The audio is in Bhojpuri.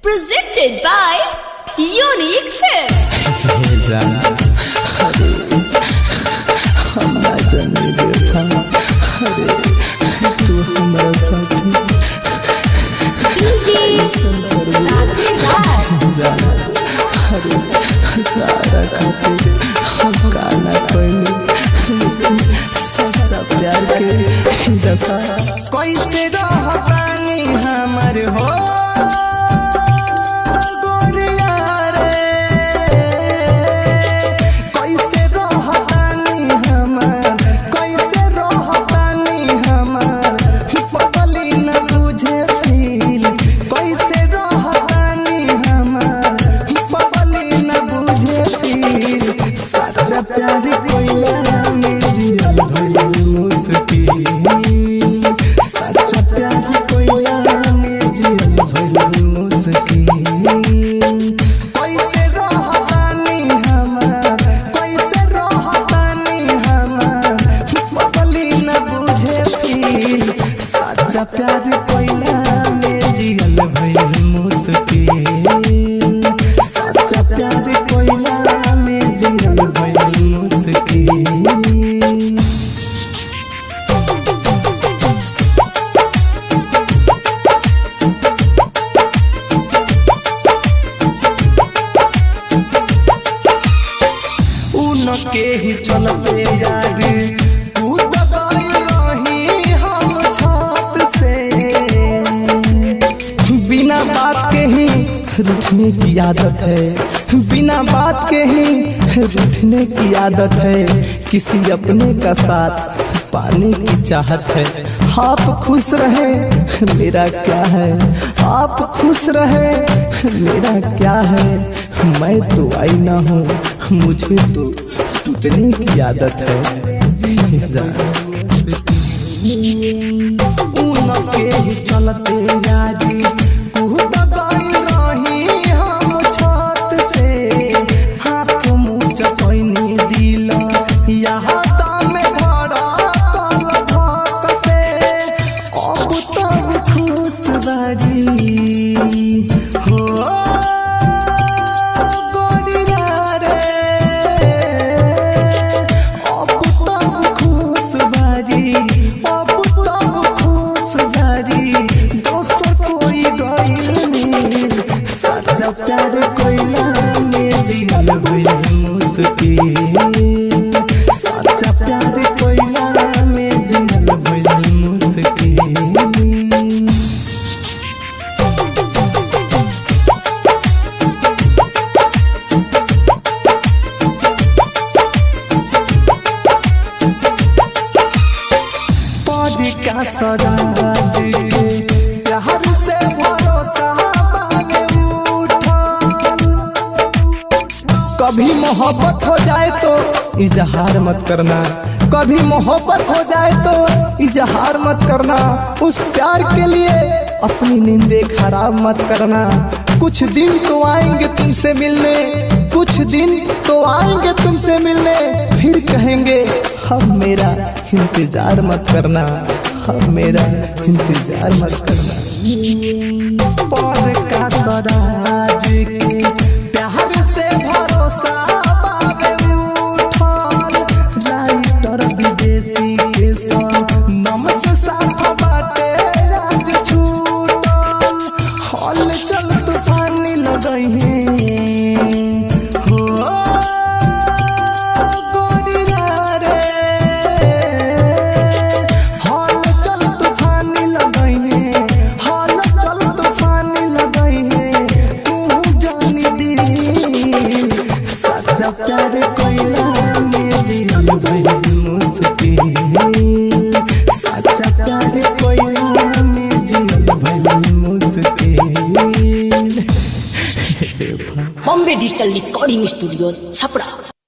Presented by Unique Films. तू हमारा साथी तारा खातिर हम गाना पहले सच्चा प्यार के दशा कैसे रहतानी हमर हो प्यार कोइला में जिया भइल मुश्किल सच्चा प्यार कोइला में जिया भइल मुश्किल कैसे रहतानी हमार कैसे रहतानी हमार बदली न बुझे फील सच्चा प्यार कोइला में जिया भइल मुश्किल सच्चा प्यार कोइला में जिया के ही चलते यार तू दबाई रही हम छत से बिना बात के ही रूठने की आदत है बिना बात के ही रूठने की आदत है किसी अपने का साथ पाने की चाहत है आप खुश रहे मेरा क्या है आप खुश रहे मेरा क्या है मैं तो आईना हूँ मुझे तो टूटने की आदत है उनके ही चलते यारी रही हम छत से हाथ मुँह चपैनी दिल यहाँ में से अब तब खुश बारी हो प्यार कोइला में जिया भइल मुश्किल सच्चा प्यार कोइला में जिया भइल मुश्किल पद का सराज के प्यार से भरोसा कभी मोहब्बत हो जाए तो इजहार मत करना कभी मोहब्बत हो जाए तो इजहार मत करना उस प्यार के लिए अपनी नींदें खराब मत करना कुछ दिन तो आएंगे तुमसे मिलने कुछ दिन तो आएंगे तुमसे मिलने फिर कहेंगे हम मेरा इंतजार मत करना हम मेरा इंतजार मत करना पर का सराज के प्यार से भरोसा विदेशी के नम से साथ बाटे राज छूटल हल चल तूफानी लगही हो गोरिया रे हल चल तूफानी लगही हल चल तूफानी लगही तू जानी दी सच्चा प्यार कोइला में जिया भइल मुश्किल सच्चा प्यार कोइला में जिया भइल मुश्किल Bombay Digital Recording Studio, Chapra.